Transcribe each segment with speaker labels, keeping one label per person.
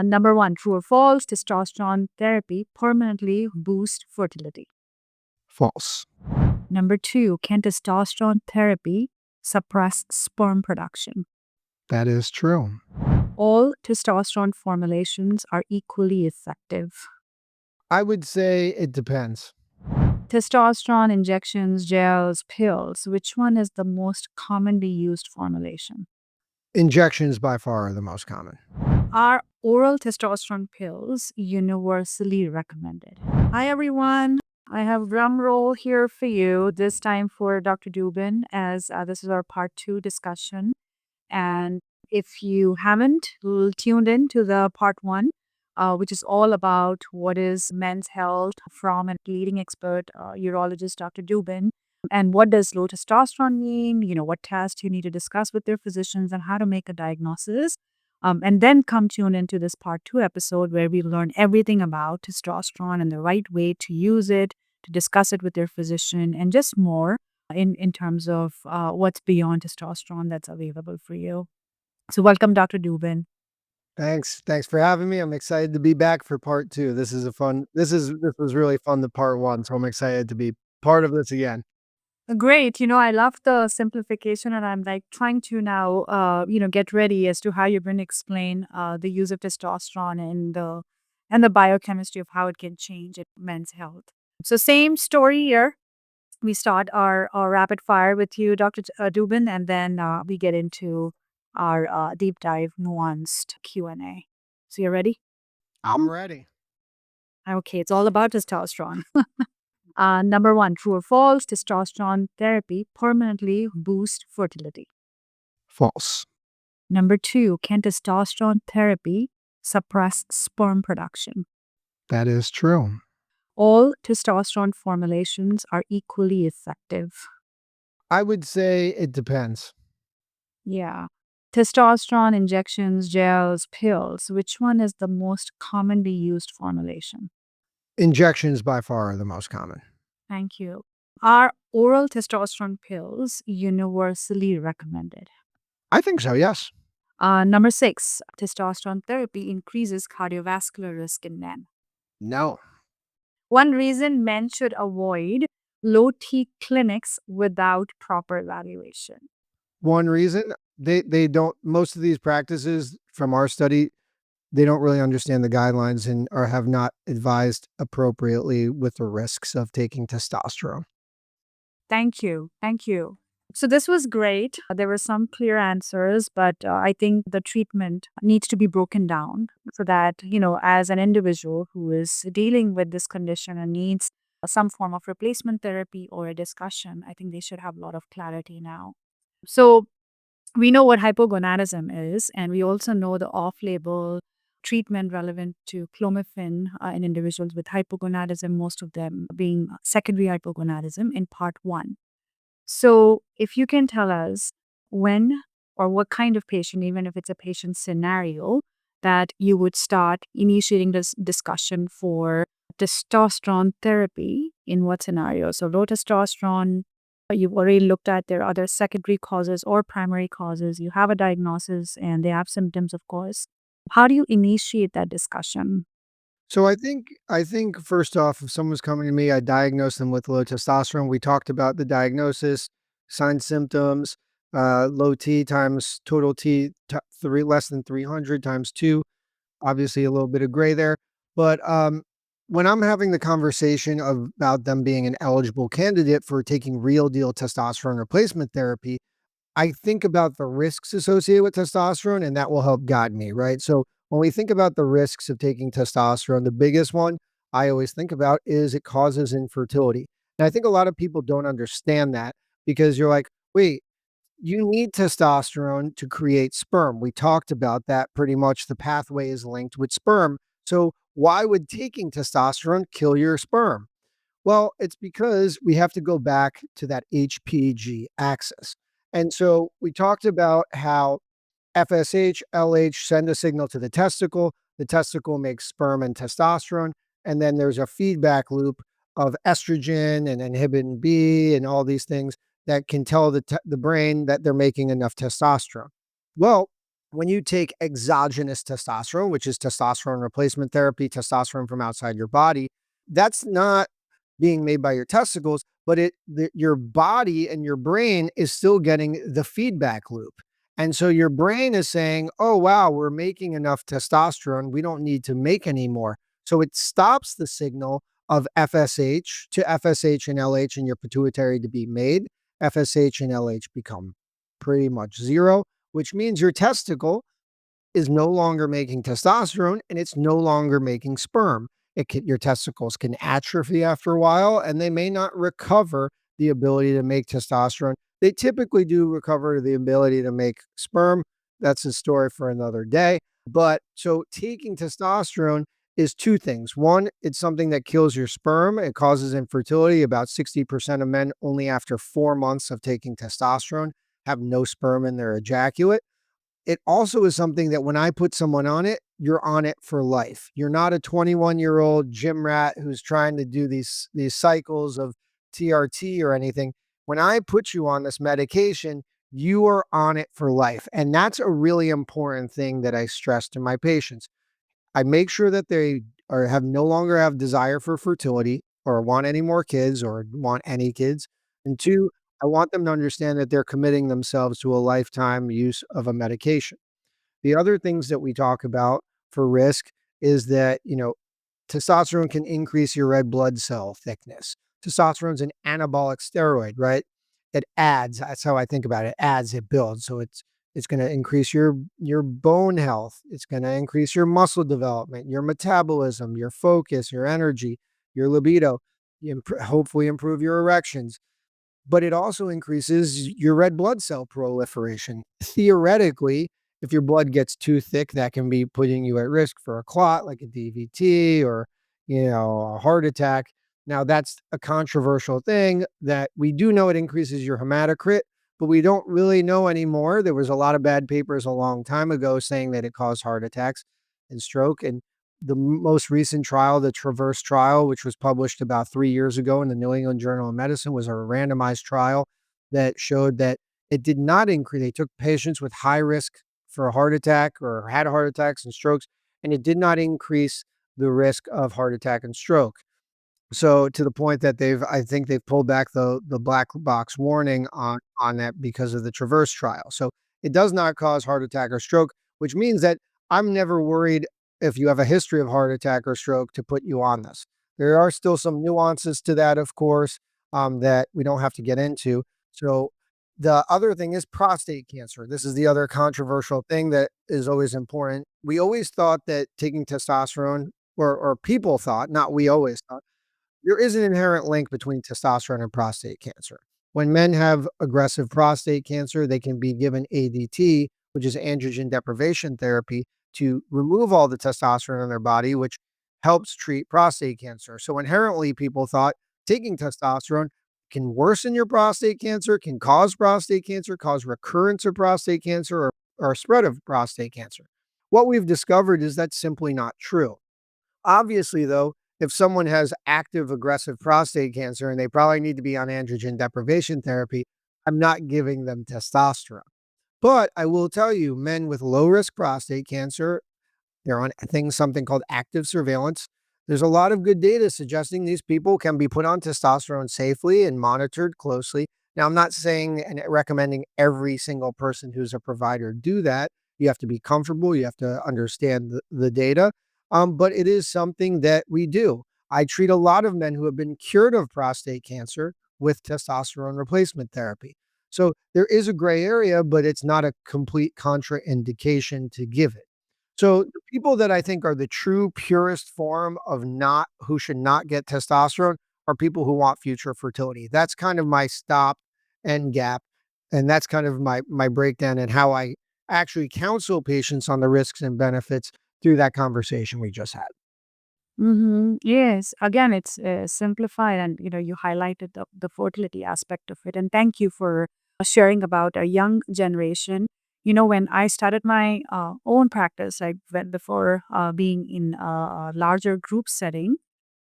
Speaker 1: Number one, true or false, testosterone therapy permanently boosts fertility.
Speaker 2: False.
Speaker 1: Number two, can testosterone therapy suppress sperm production?
Speaker 2: That is true.
Speaker 1: All testosterone formulations are equally effective.
Speaker 2: I would say it depends.
Speaker 1: Testosterone injections, gels, pills, which one is the most commonly used formulation?
Speaker 2: Injections by far are the most common.
Speaker 1: Are oral testosterone pills universally recommended? Hi, everyone. I have drum roll here for you, this time for Dr. Dubin, as this is our part 2 discussion. And if you haven't tuned in to the part 1, which is all about what is men's health from a leading expert, urologist, Dr. Dubin, and what does low testosterone mean, what tests you need to discuss with their physicians and how to make a diagnosis. And then come tune into this part 2 episode where we learn everything about testosterone and the right way to use it, to discuss it with their physician, and just more in terms of what's beyond testosterone that's available for you. So welcome, Dr. Dubin.
Speaker 2: Thanks for having me. I'm excited to be back for part 2. This was really fun, the part 1, so I'm excited to be part of this again.
Speaker 1: Great. I love the simplification, and I'm like trying to now, get ready as to how you're going to explain the use of testosterone and the biochemistry of how it can change men's health. So same story here. We start our rapid fire with you, Dr. Dubin, and then we get into our deep dive, nuanced Q&A. So you're ready?
Speaker 2: I'm ready.
Speaker 1: Okay, it's all about testosterone. Number one, true or false, testosterone therapy permanently boosts fertility.
Speaker 2: False.
Speaker 1: Number two, can testosterone therapy suppress sperm production?
Speaker 2: That is true.
Speaker 1: All testosterone formulations are equally effective.
Speaker 2: I would say it depends.
Speaker 1: Yeah. Testosterone injections, gels, pills, which one is the most commonly used formulation?
Speaker 2: Injections by far are the most common.
Speaker 1: Thank you. Are oral testosterone pills universally recommended?
Speaker 2: I think so, yes.
Speaker 1: Number six, testosterone therapy increases cardiovascular risk in men.
Speaker 2: No.
Speaker 1: One reason men should avoid low T clinics without proper evaluation.
Speaker 2: One reason they don't, most of these practices from our study, they don't really understand the guidelines and or have not advised appropriately with the risks of taking testosterone.
Speaker 1: Thank you. Thank you. So this was great. There were some clear answers, but I think the treatment needs to be broken down so that, as an individual who is dealing with this condition and needs some form of replacement therapy or a discussion, I think they should have a lot of clarity now. So we know what hypogonadism is, and we also know the off-label treatment relevant to clomiphene in individuals with hypogonadism, most of them being secondary hypogonadism in part 1. So if you can tell us when or what kind of patient, even if it's a patient scenario, that you would start initiating this discussion for testosterone therapy in what scenario? So low testosterone, you've already looked at their other secondary causes or primary causes. You have a diagnosis and they have symptoms, of course. How do you initiate that discussion?
Speaker 2: So I think first off, if someone's coming to me, I diagnose them with low testosterone. We talked about the diagnosis, signs, symptoms, low T times total T, less than 300 times 2. Obviously, a little bit of gray there. But when I'm having the conversation about them being an eligible candidate for taking real deal testosterone replacement therapy, I think about the risks associated with testosterone, and that will help guide me, right? So when we think about the risks of taking testosterone, the biggest one I always think about is it causes infertility. And I think a lot of people don't understand that because you're like, wait, you need testosterone to create sperm. We talked about that pretty much. The pathway is linked with sperm. So why would taking testosterone kill your sperm? Well, it's because we have to go back to that HPG axis. And so we talked about how FSH, LH send a signal to the testicle makes sperm and testosterone, and then there's a feedback loop of estrogen and inhibin B and all these things that can tell the brain that they're making enough testosterone. Well, When you take exogenous testosterone, which is testosterone replacement therapy, testosterone from outside your body, that's not being made by your testicles, but your body and your brain is still getting the feedback loop. And so your brain is saying, "Oh wow, we're making enough testosterone. We don't need to make any more." So it stops the signal of FSH to FSH and LH in your pituitary to be made. FSH and LH become pretty much zero, which means your testicle is no longer making testosterone and it's no longer making sperm. Your testicles can atrophy after a while and they may not recover the ability to make testosterone. They typically do recover the ability to make sperm. That's a story for another day. But so taking testosterone is two things. One, it's something that kills your sperm. It causes infertility. About 60% of men, only after 4 months of taking testosterone, have no sperm in their ejaculate. It also is something that when I put someone on it, you're on it for life. You're not a 21-year-old gym rat who's trying to do these cycles of TRT or anything. When I put you on this medication, you are on it for life. And that's a really important thing that I stress to my patients. I make sure that they have no longer have desire for fertility or want any more kids or want any kids. And two, I want them to understand that they're committing themselves to a lifetime use of a medication. The other things that we talk about for risk is that, testosterone can increase your red blood cell thickness. Testosterone's an anabolic steroid, right? It adds, that's how I think about it, adds, it builds. So it's going to increase your bone health. It's going to increase your muscle development, your metabolism, your focus, your energy, your libido, hopefully improve your erections, but it also increases your red blood cell proliferation. Theoretically, if your blood gets too thick, that can be putting you at risk for a clot like a DVT or, a heart attack. Now, that's a controversial thing that we do know it increases your hematocrit, but we don't really know anymore. There was a lot of bad papers a long time ago saying that it caused heart attacks and stroke. And the most recent trial, the Traverse trial, which was published about 3 years ago in the New England Journal of Medicine, was a randomized trial that showed that it did not increase. They took patients with high risk for a heart attack or had heart attacks and strokes, and it did not increase the risk of heart attack and stroke. So to the point that I think they've pulled back the black box warning on that because of the Traverse trial. So it does not cause heart attack or stroke, which means that I'm never worried if you have a history of heart attack or stroke to put you on this. There are still some nuances to that, of course, that we don't have to get into. So the other thing is prostate cancer. This is the other controversial thing that is always important. We always thought that taking testosterone, or people thought, not we always thought, there is an inherent link between testosterone and prostate cancer. When men have aggressive prostate cancer, they can be given ADT, which is androgen deprivation therapy, to remove all the testosterone in their body, which helps treat prostate cancer. So inherently, people thought taking testosterone can worsen your prostate cancer, can cause prostate cancer, cause recurrence of prostate cancer, or spread of prostate cancer. What we've discovered is that's simply not true. Obviously, though, if someone has active aggressive prostate cancer and they probably need to be on androgen deprivation therapy, I'm not giving them testosterone. But I will tell you, men with low risk prostate cancer, they're on something called active surveillance. There's a lot of good data suggesting these people can be put on testosterone safely and monitored closely. Now, I'm not saying and recommending every single person who's a provider do that. You have to be comfortable. You have to understand the data. But it is something that we do. I treat a lot of men who have been cured of prostate cancer with testosterone replacement therapy. So there is a gray area, but it's not a complete contraindication to give it. So the people that I think are the true purest form of not who should not get testosterone are people who want future fertility. That's kind of my stop and gap. And that's kind of my breakdown and how I actually counsel patients on the risks and benefits through that conversation we just had.
Speaker 1: Yes, again, it's simplified, and you highlighted the fertility aspect of it. And thank you for sharing about a young generation. When I started my own practice, I went before being in a larger group setting.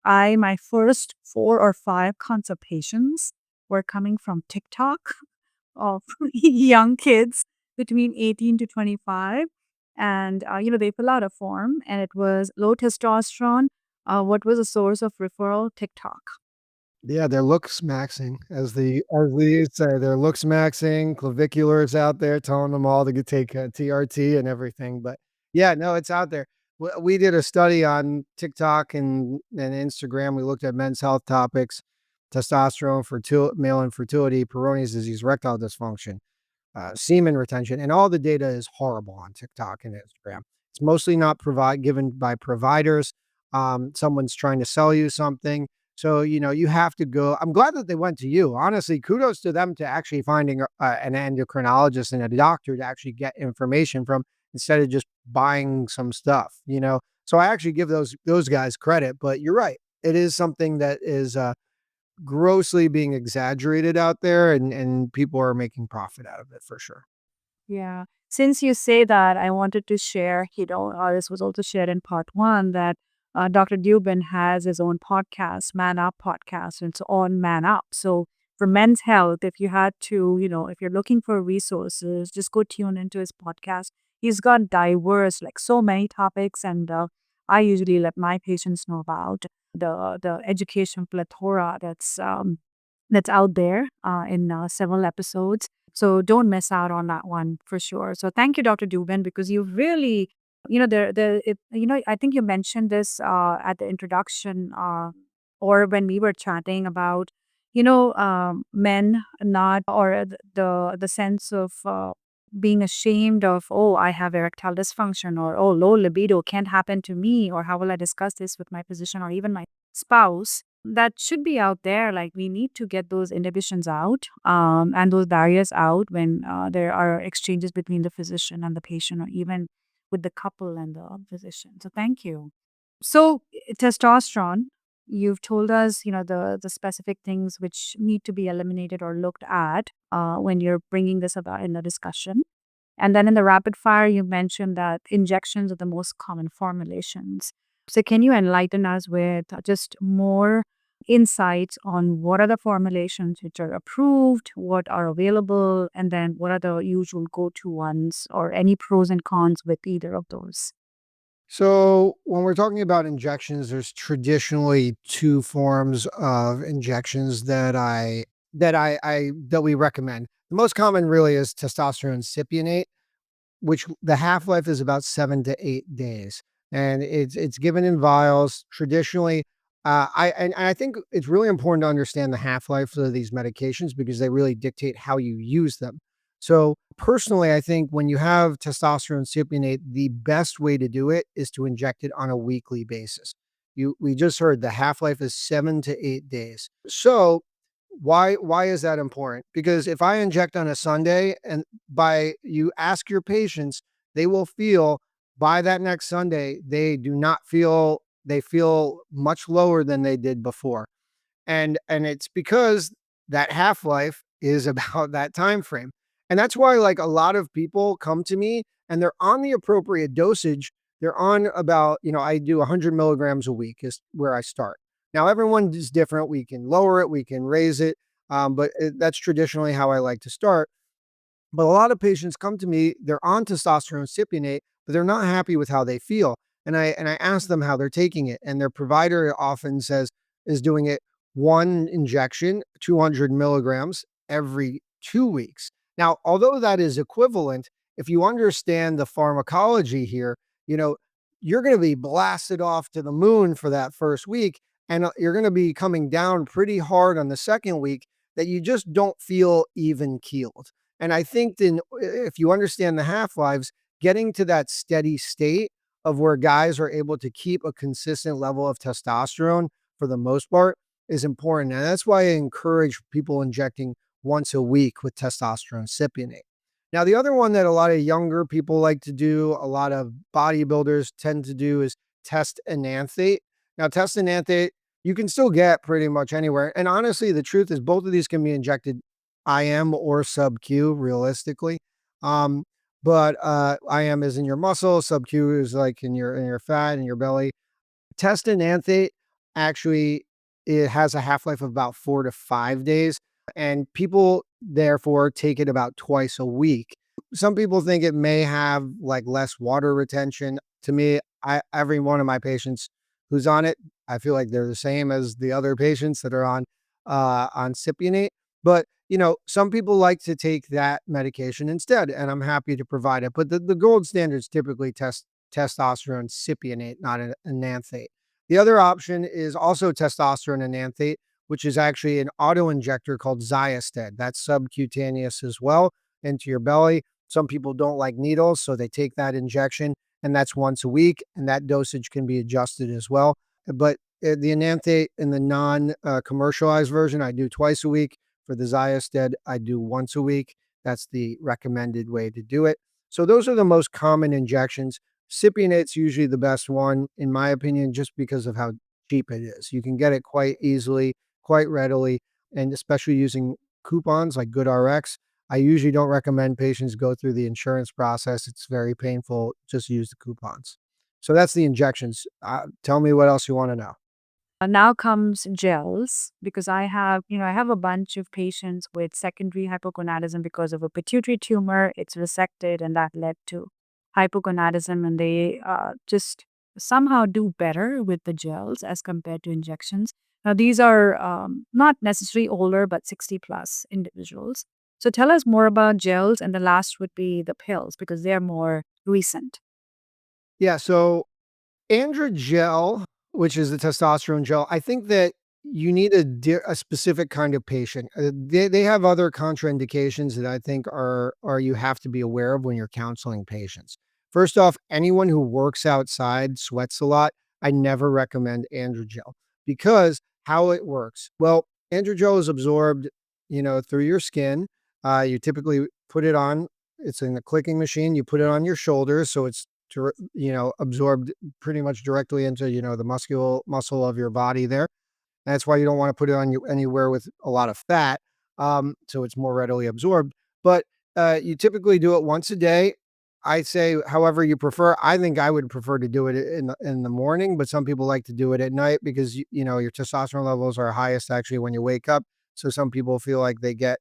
Speaker 1: My first 4 or 5 consultations were coming from TikTok of young kids between 18 to 25. and they fill out a form, and it was low testosterone. What was the source of referral? TikTok.
Speaker 2: Yeah, they're looks maxing, as the youth say, they're looks maxing, claviculars out there telling them all to take TRT and everything. But yeah, no, it's out there. We did a study on TikTok and Instagram. We looked at men's health topics, testosterone, male infertility, Peyronie's disease, erectile dysfunction, semen retention, and all the data is horrible on TikTok and Instagram. It's mostly not given by providers. Someone's trying to sell you something. So, you have to go. I'm glad that they went to you. Honestly, kudos to them to actually finding an endocrinologist and a doctor to actually get information from instead of just buying some stuff. So I actually give those guys credit, but you're right. It is something that is grossly being exaggerated out there, and people are making profit out of it for sure.
Speaker 1: Yeah. Since you say that, I wanted to share, this was also shared in part one, that Dr. Dubin has his own podcast, Man Up podcast, and it's on Man Up. So for men's health, if you had to, if you're looking for resources, just go tune into his podcast. He's got diverse, like so many topics, and I usually let my patients know about the education plethora that's out there in several episodes. So don't miss out on that one for sure. So thank you, Dr. Dubin, because you really, I think you mentioned this at the introduction or when we were chatting about, men not or the sense of being ashamed of, oh, I have erectile dysfunction, or oh, low libido can't happen to me, or how will I discuss this with my physician or even my spouse. That should be out there. Like we need to get those inhibitions out and those barriers out when there are exchanges between the physician and the patient, or even with the couple and the physician. So thank you. So testosterone, you've told us, the specific things which need to be eliminated or looked at when you're bringing this about in the discussion. And then in the rapid fire, you mentioned that injections are the most common formulations. So, can you enlighten us with just more insights on what are the formulations which are approved, what are available, and then what are the usual go to ones, or any pros and cons with either of those?
Speaker 2: So when we're talking about injections, there's traditionally two forms of injections that we recommend. The most common really is testosterone cypionate, which the half-life is about 7 to 8 days, and it's given in vials. Traditionally, I think it's really important to understand the half-life of these medications because they really dictate how you use them. So, personally, I think when you have testosterone cypionate, the best way to do it is to inject it on a weekly basis. We just heard the half-life is 7 to 8 days. So, why is that important? Because if I inject on a Sunday and by you ask your patients, they will feel by that next Sunday, they feel much lower than they did before. And it's because that half-life is about that time frame. And that's why like a lot of people come to me and they're on the appropriate dosage. They're on about, I do 100 milligrams a week is where I start. Now everyone is different. We can lower it, we can raise it. That's traditionally how I like to start. But a lot of patients come to me, they're on testosterone cypionate, but they're not happy with how they feel. And I ask them how they're taking it. And their provider often says is doing it one injection, 200 milligrams every 2 weeks. Now, although that is equivalent, if you understand the pharmacology here, you know, you're going to be blasted off to the moon for that first week. And you're going to be coming down pretty hard on the second week that you just don't feel even keeled. And I think then if you understand the half-lives, getting to that steady state of where guys are able to keep a consistent level of testosterone for the most part is important. And that's why I encourage people injecting once a week with testosterone cypionate. Now, the other one that a lot of younger people like to do, a lot of bodybuilders tend to do is test enanthate. Now, test enanthate, you can still get pretty much anywhere. And honestly, the truth is both of these can be injected IM or sub Q realistically. Um, but IM is in your muscle, sub Q is like in your fat in your belly. Test enanthate actually it has a half-life of about 4 to 5 days, and people therefore take it about twice a week. Some people think it may have like less water retention. To me, every one of my patients who's on it, I feel like they're the same as the other patients that are on Cypionate. But some people like to take that medication instead, and I'm happy to provide it. But the gold standard is typically testosterone cypionate, not an enanthate. The other option is also testosterone enanthate, which is actually an auto injector called Xiasted. That's subcutaneous as well into your belly. Some people don't like needles, so they take that injection, and that's once a week, and that dosage can be adjusted as well. But the enanthate in the non-commercialized version, I do twice a week. For the Xiasted, I do once a week. That's the recommended way to do it. So those are the most common injections. Cypionate's usually the best one, in my opinion, just because of how cheap it is. You can get it quite easily, quite readily, and especially using coupons like GoodRx. I usually don't recommend patients go through the insurance process. It's very painful. Just use the coupons. So that's the injections. Tell me what else you want to know.
Speaker 1: Now comes gels because I have a bunch of patients with secondary hypogonadism because of a pituitary tumor. It's resected, and that led to hypogonadism, and they just somehow do better with the gels as compared to injections. Now, these are not necessarily older, but 60 plus individuals. So, tell us more about gels, and the last would be the pills because they're more recent.
Speaker 2: Yeah. So Androgel, which is the testosterone gel, I think that you need a specific kind of patient. They have other contraindications that I think are you have to be aware of when you're counseling patients. First off, anyone who works outside, sweats a lot, I never recommend Androgel because how it works. Well, Androgel is absorbed, through your skin. You typically put it on. It's in a clicking machine. You put it on your shoulders, so it's absorbed pretty much directly into, the muscle of your body there. That's why you don't want to put it on you anywhere with a lot of fat, so it's more readily absorbed. But you typically do it once a day. I say, however you prefer. I think I would prefer to do it in the morning, but some people like to do it at night because your testosterone levels are highest actually when you wake up. So some people feel like they get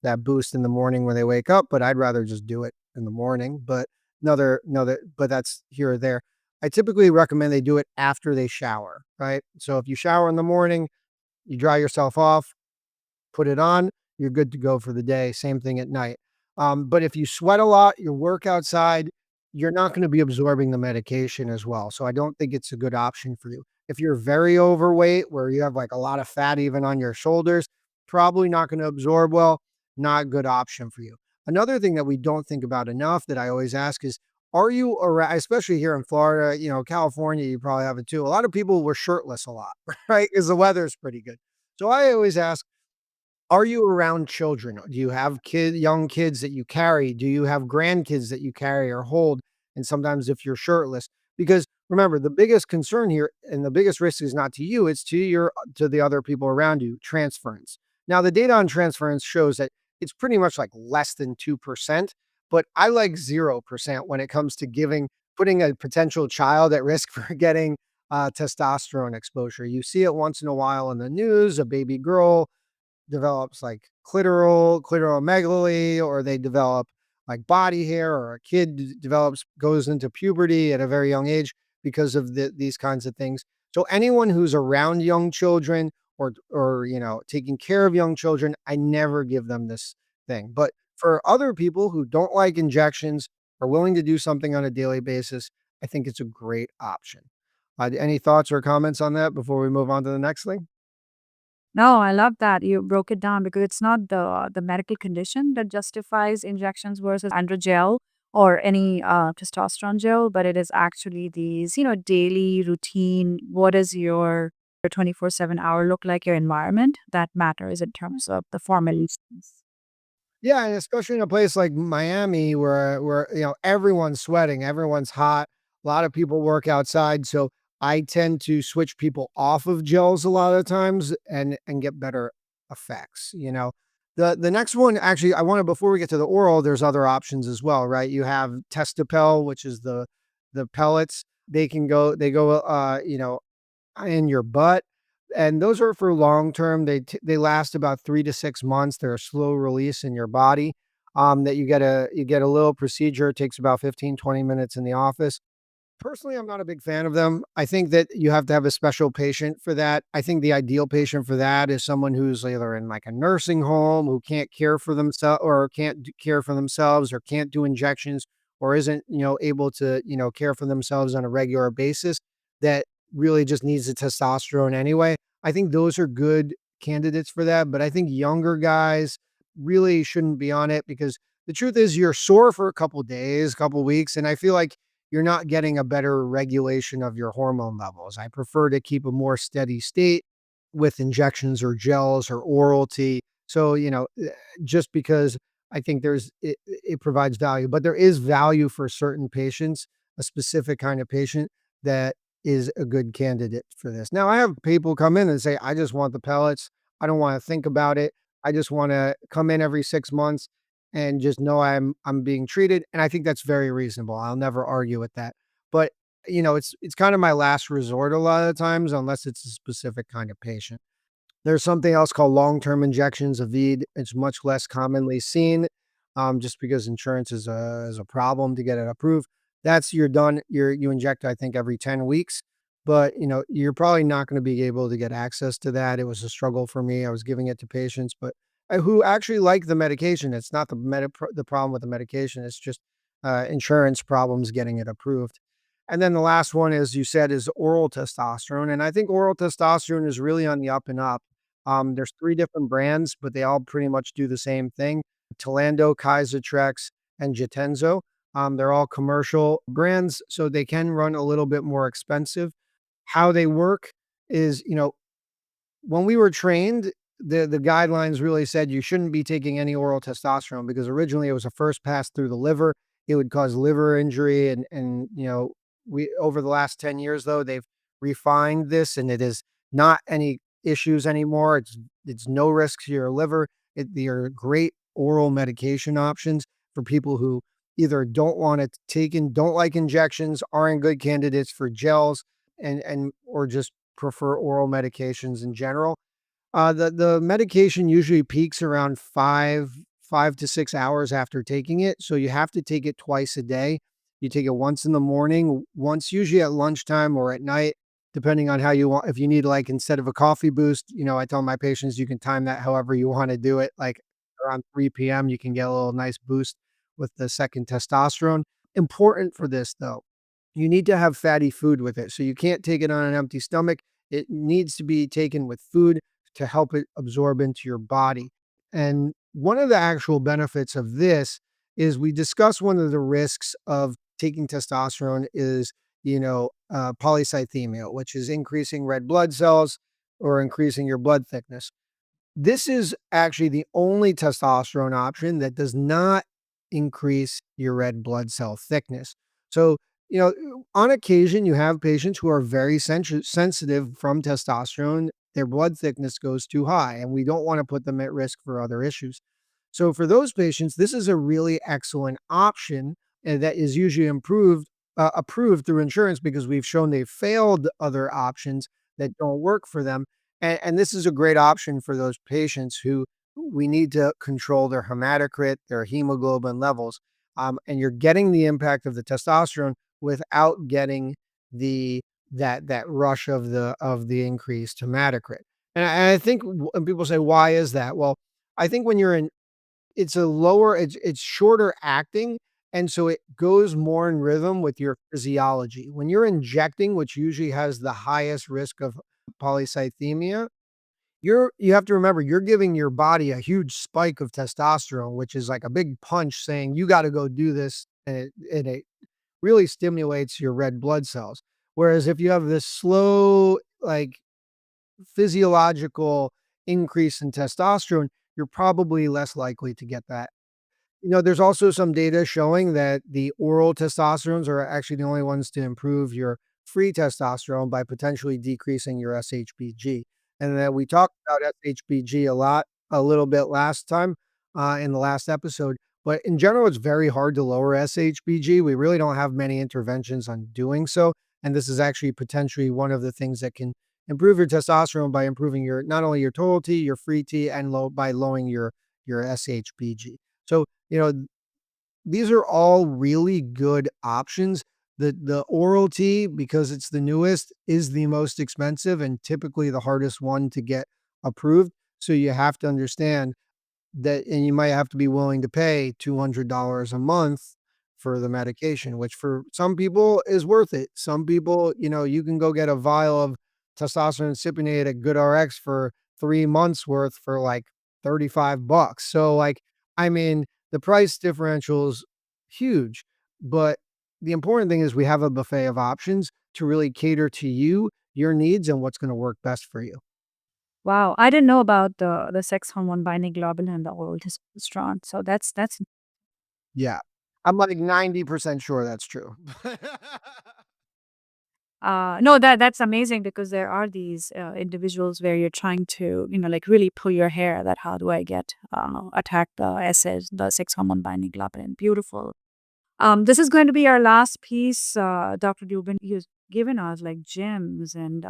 Speaker 2: that boost in the morning when they wake up, but I'd rather just do it in the morning. But but that's here or there. I typically recommend they do it after they shower, right? So if you shower in the morning, you dry yourself off, put it on, you're good to go for the day. Same thing at night. But if you sweat a lot, you work outside, you're not going to be absorbing the medication as well. So I don't think it's a good option for you. If you're very overweight, where you have like a lot of fat even on your shoulders, probably not going to absorb well, not a good option for you. Another thing that we don't think about enough that I always ask is, are you around, especially here in Florida, California, you probably have it too. A lot of people were shirtless a lot, right? Because the weather is pretty good. So I always ask, are you around children? Do you have young kids that you carry? Do you have grandkids that you carry or hold? And sometimes if you're shirtless, because remember, the biggest concern here and the biggest risk is not to you, it's to the other people around you, transference. Now, the data on transference shows that it's pretty much like less than 2%, but I like 0% when it comes to putting a potential child at risk for getting testosterone exposure. You see it once in a while in the news, a baby girl develops like clitoromegaly, or they develop like body hair, or a kid goes into puberty at a very young age because of these kinds of things. So anyone who's around young children or taking care of young children, I never give them this thing. But for other people who don't like injections, are willing to do something on a daily basis, I think it's a great option. Any thoughts or comments on that before we move on to the next thing?
Speaker 1: No, I love that you broke it down because it's not the medical condition that justifies injections versus androgel or any testosterone gel, but it is actually these, daily routine. What does your 24/7 hour look like? Your environment that matters in terms of the formulations.
Speaker 2: Yeah, and especially in a place like Miami where everyone's sweating, everyone's hot, a lot of people work outside, so I tend to switch people off of gels a lot of times and get better effects. The next one, actually, I want to before we get to the oral, there's other options as well, right? You have Testapel, which is the pellets. They go in your butt. And those are for long term. They last about 3 to 6 months. They're a slow release in your body. that you get a little procedure. It takes about 15-20 minutes in the office. Personally, I'm not a big fan of them. I think that you have to have a special patient for that. I think the ideal patient for that is someone who's either in like a nursing home, who can't care for themselves or care for themselves or can't do injections or isn't, able to, care for themselves on a regular basis, that really just needs the testosterone anyway. I think those are good candidates for that, but I think younger guys really shouldn't be on it because the truth is you're sore for a couple days, couple weeks, and I feel like you're not getting a better regulation of your hormone levels. I prefer to keep a more steady state with injections or gels or oral tea. So, just because I think it provides value, but there is value for certain patients, a specific kind of patient that is a good candidate for this. Now, I have people come in and say, I just want the pellets. I don't want to think about it. I just want to come in every 6 months and just know I'm being treated. And I think that's very reasonable. I'll never argue with that. But it's kind of my last resort a lot of the times, unless it's a specific kind of patient. There's something else called long-term injections of Veed. It's much less commonly seen, just because insurance is a problem to get it approved. That's you're done. You inject, I think, every 10 weeks, but you're probably not going to be able to get access to that. It was a struggle for me. I was giving it to patients, but who actually like the medication. It's not the problem with the medication. It's just insurance problems getting it approved. And then the last one, as you said, is oral testosterone. And I think oral testosterone is really on the up and up. There's three different brands, but they all pretty much do the same thing. Talando, Kaisertrex, and Jatenzo. They're all commercial brands, so they can run a little bit more expensive. How they work is, when we were trained, the guidelines really said you shouldn't be taking any oral testosterone because originally it was a first pass through the liver. It would cause liver injury, and we over the last 10 years though they've refined this, and it is not any issues anymore. It's no risk to your liver. They are great oral medication options for people who either don't want it taken, don't like injections, aren't good candidates for gels, and or just prefer oral medications in general. The medication usually peaks around 5 to 6 hours after taking it, so you have to take it twice a day. You take it once in the morning, once usually at lunchtime or at night, depending on how you want. If you need, like, instead of a coffee boost, I tell my patients you can time that however you want to do it. Like around 3 p.m., you can get a little nice boost with the second testosterone. Important for this though, you need to have fatty food with it. So you can't take it on an empty stomach. It needs to be taken with food to help it absorb into your body. And one of the actual benefits of this is we discussed one of the risks of taking testosterone is, polycythemia, which is increasing red blood cells or increasing your blood thickness. This is actually the only testosterone option that does not increase your red blood cell thickness. So, on occasion, you have patients who are very sensitive from testosterone. Their blood thickness goes too high, and we don't want to put them at risk for other issues. So, for those patients, this is a really excellent option that is usually approved through insurance because we've shown they've failed other options that don't work for them. And this is a great option for those patients who we need to control their hematocrit, their hemoglobin levels. And you're getting the impact of the testosterone without getting that rush of the increased hematocrit. And I think when people say, why is that? Well, I think when you're in it's a lower it's shorter acting, and so it goes more in rhythm with your physiology. When you're injecting, which usually has the highest risk of polycythemia, you have to remember you're giving your body a huge spike of testosterone, which is like a big punch saying you got to go do this, and it really stimulates your red blood cells. Whereas if you have this slow, like, physiological increase in testosterone, you're probably less likely to get that. There's also some data showing that the oral testosterones are actually the only ones to improve your free testosterone by potentially decreasing your SHBG. And that we talked about SHBG a little bit last time, in the last episode. But in general, it's very hard to lower SHBG. We really don't have many interventions on doing so. And this is actually potentially one of the things that can improve your testosterone by improving your not only your total T, your free T, and by lowering your SHBG. So You know, these are all really good options. The oral tea, because it's the newest, is the most expensive and typically the hardest one to get approved. So you have to understand that, and you might have to be willing to pay $200 a month for the medication, which for some people is worth it. Some people, you can go get a vial of testosterone cypionate at GoodRx for 3 months worth for like $35. So, like, I mean, the price differential is huge, but the important thing is we have a buffet of options to really cater to you, your needs, and what's going to work best for you.
Speaker 1: Wow, I didn't know about the sex hormone binding globulin and the oral testosterone. So that's
Speaker 2: Yeah. I'm like 90% sure that's true.
Speaker 1: no, that's amazing because there are these individuals where you're trying to, like really pull your hair that how do I get attack the SS, the sex hormone binding globulin. Beautiful. This is going to be our last piece, Dr. Dubin. You've given us like gems and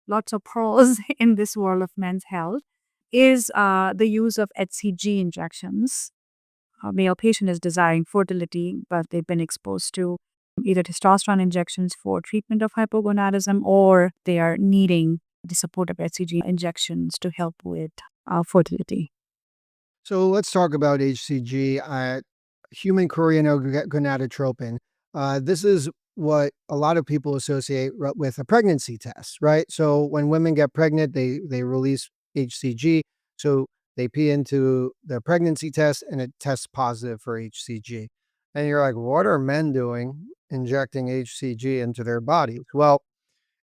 Speaker 1: lots of pearls in this world of men's health. Is the use of HCG injections. A male patient is desiring fertility, but they've been exposed to either testosterone injections for treatment of hypogonadism or they are needing the support of HCG injections to help with fertility.
Speaker 2: So let's talk about HCG, human choriogonadotropin. This is what a lot of people associate with a pregnancy test, right? So when women get pregnant, they release HCG. So they pee into the pregnancy test and it tests positive for HCG. And you're like, what are men doing injecting HCG into their bodies? Well,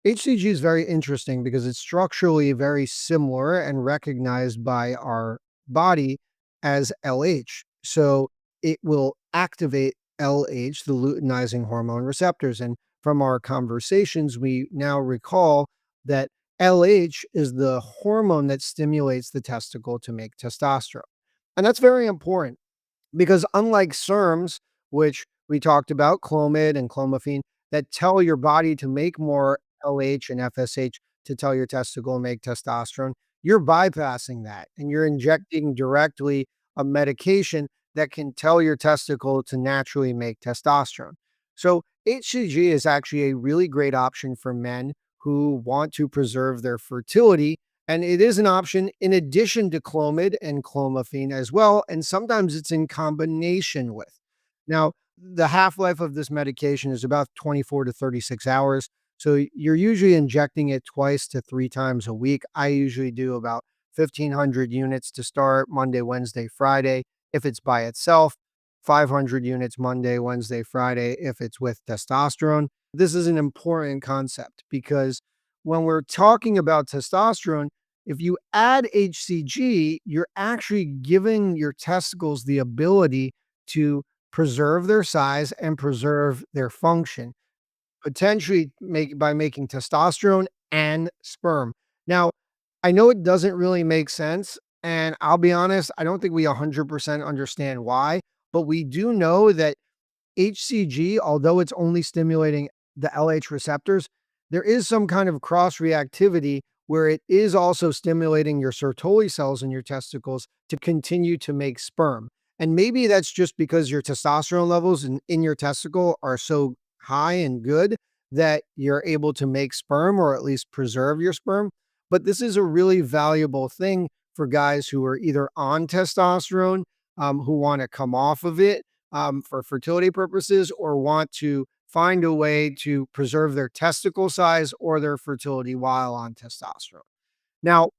Speaker 2: HCG is very interesting because it's structurally very similar and recognized by our body as LH. So it will activate LH, the luteinizing hormone receptors. And from our conversations, we now recall that LH is the hormone that stimulates the testicle to make testosterone. And that's very important because unlike SERMs, which we talked about, Clomid and clomiphene, that tell your body to make more LH and FSH to tell your testicle to make testosterone, you're bypassing that and you're injecting directly a medication that can tell your testicle to naturally make testosterone. So HCG is actually a really great option for men who want to preserve their fertility, and it is an option in addition to Clomid and clomiphene as well. And sometimes it's in combination with. Now, the half life of this medication is about 24 to 36 hours. So you're usually injecting it twice to three times a week. I usually do about 1,500 units to start Monday, Wednesday, Friday. If it's by itself, 500 units Monday, Wednesday, Friday, if it's with testosterone. This is an important concept because when we're talking about testosterone, if you add HCG, you're actually giving your testicles the ability to preserve their size and preserve their function, potentially by making testosterone and sperm. Now, I know it doesn't really make sense, and I'll be honest, I don't think we 100% understand why, but we do know that HCG, although it's only stimulating the LH receptors, there is some kind of cross reactivity where it is also stimulating your Sertoli cells in your testicles to continue to make sperm. And maybe that's just because your testosterone levels in your testicle are so high and good that you're able to make sperm or at least preserve your sperm. But this is a really valuable thing for guys who are either on testosterone, who want to come off of it for fertility purposes, or want to find a way to preserve their testicle size or their fertility while on testosterone. Now,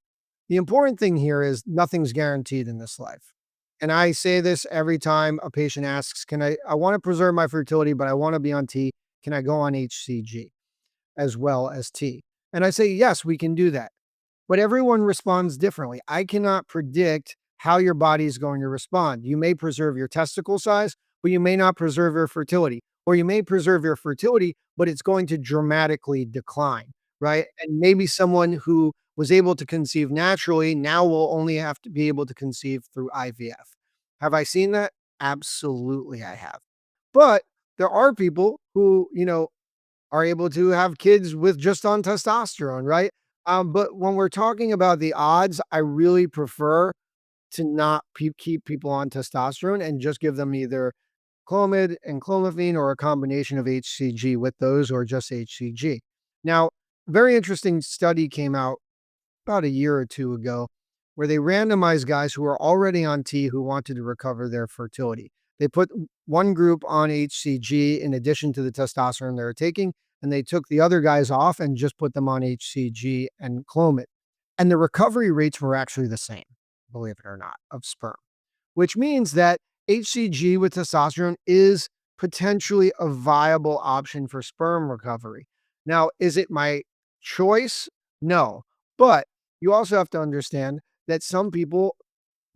Speaker 2: the important thing here is nothing's guaranteed in this life. And I say this every time a patient asks, I want to preserve my fertility, but I want to be on T. Can I go on HCG as well as T? And I say, yes, we can do that. But everyone responds differently. I cannot predict how your body is going to respond. You may preserve your testicle size, but you may not preserve your fertility. Or you may preserve your fertility, but it's going to dramatically decline, right? And maybe someone who was able to conceive naturally now will only have to be able to conceive through IVF. Have I seen that? Absolutely, I have. But there are people who, are able to have kids with just on testosterone, right? But when we're talking about the odds, I really prefer to not keep people on testosterone and just give them either Clomid and clomiphene or a combination of HCG with those or just HCG. Now, very interesting study came out about a year or two ago where they randomized guys who were already on T who wanted to recover their fertility. They put one group on HCG in addition to the testosterone they were taking, and they took the other guys off and just put them on HCG and Clomid. And the recovery rates were actually the same, believe it or not, of sperm, which means that HCG with testosterone is potentially a viable option for sperm recovery. Now, is it my choice? No. But you also have to understand that some people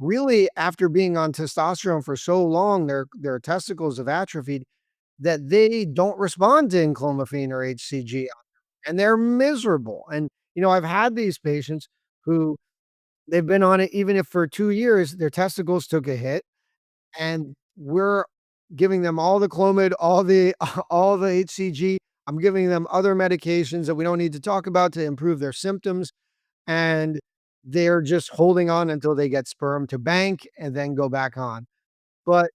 Speaker 2: really, after being on testosterone for so long, their testicles have atrophied that they don't respond to clomiphene or HCG and they're miserable. And, I've had these patients who they've been on it, even if for 2 years, their testicles took a hit and we're giving them all the Clomid, all the all the HCG. I'm giving them other medications that we don't need to talk about to improve their symptoms, and they're just holding on until they get sperm to bank and then go back on. But,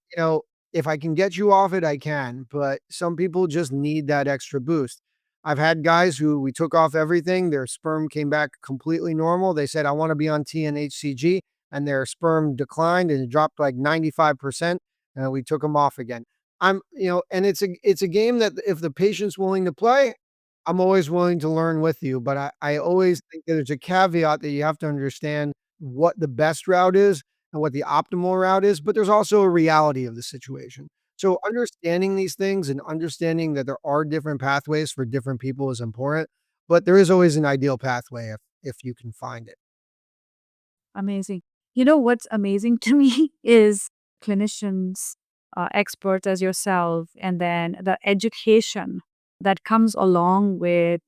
Speaker 2: if I can get you off it, I can, but some people just need that extra boost. I've had guys who we took off everything, their sperm came back completely normal. They said, "I wanna be on T and HCG," and their sperm declined and it dropped like 95%, and we took them off again. And it's a game that if the patient's willing to play, I'm always willing to learn with you, but I always think that there's a caveat that you have to understand what the best route is and what the optimal route is, but there's also a reality of the situation. So understanding these things and understanding that there are different pathways for different people is important, but there is always an ideal pathway if you can find it.
Speaker 1: Amazing. You know what's amazing to me is clinicians, experts as yourself, and then the education that comes along with,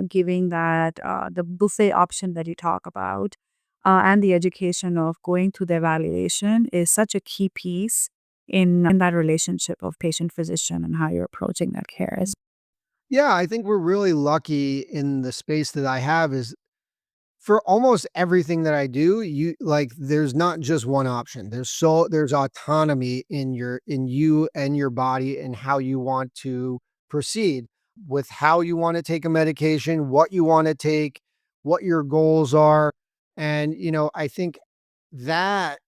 Speaker 1: giving that the buffet option that you talk about, and the education of going through the evaluation is such a key piece in that relationship of patient physician and how you're approaching that care.
Speaker 2: Yeah, I think we're really lucky in the space that I have is for almost everything that I do, there's not just one option. There's autonomy in you and your body and how you want to proceed with how you want to take a medication, what you want to take, what your goals are. And I think that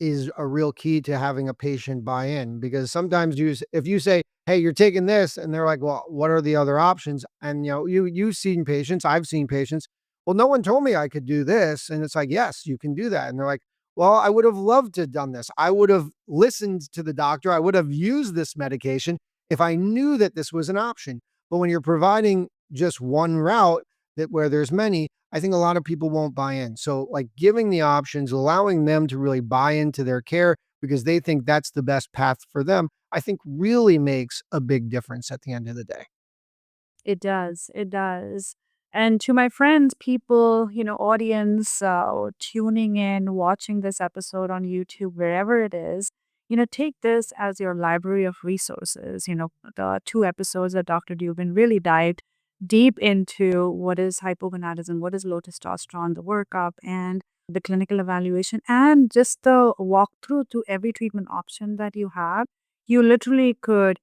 Speaker 2: is a real key to having a patient buy in because sometimes if you say, "Hey, you're taking this," and they're like, "Well, what are the other options?" And you've seen patients, I've seen patients. Well, no one told me I could do this, and it's like, yes, you can do that. And they're like, well, I would have loved to have done this. I would have listened to the doctor. I would have used this medication if I knew that this was an option. But when you're providing just one route that where there's many, I think a lot of people won't buy in. So, like giving the options, allowing them to really buy into their care because they think that's the best path for them, I think really makes a big difference at the end of the day.
Speaker 1: It does. It does. And to my friends, people, audience tuning in, watching this episode on YouTube, wherever it is, take this as your library of resources. The two episodes that Dr. Dubin really dived deep into what is hypogonadism, what is low testosterone, the workup, and the clinical evaluation, and just the walkthrough to every treatment option that you have. You literally could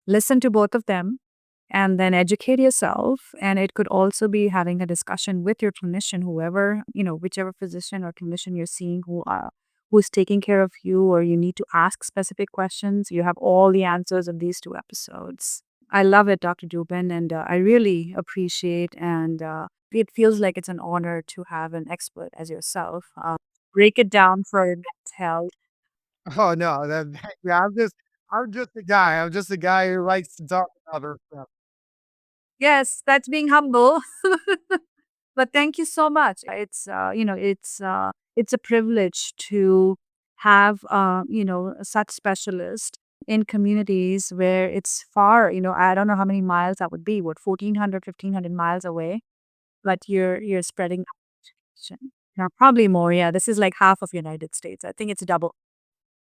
Speaker 1: listen to both of them and then educate yourself. And it could also be having a discussion with your clinician, whoever, whichever physician or clinician you're seeing who's taking care of you, or you need to ask specific questions. You have all the answers in these two episodes. I love it, Dr. Dubin, and I really appreciate and it feels like it's an honor to have an expert as yourself break it down for men's health.
Speaker 2: Oh no, yeah, I'm just a guy. I'm just a guy who likes to talk about other stuff.
Speaker 1: Yes, that's being humble. But thank you so much. It's a privilege to have such specialists in communities where it's far, I don't know how many miles that would be, what 1,400, 1,500 miles away, but you're spreading education. Yeah, probably more. Yeah, this is like half of United States. I think it's double.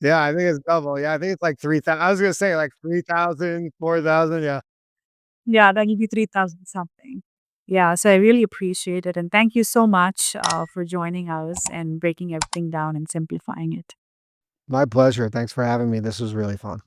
Speaker 2: Yeah, I think it's double. Yeah, I think it's like 3,000. I was gonna say like 3,000, 4,000. Yeah.
Speaker 1: Yeah, that give you 3,000 something. Yeah, so I really appreciate it. And thank you so much for joining us and breaking everything down and simplifying it.
Speaker 2: My pleasure. Thanks for having me. This was really fun.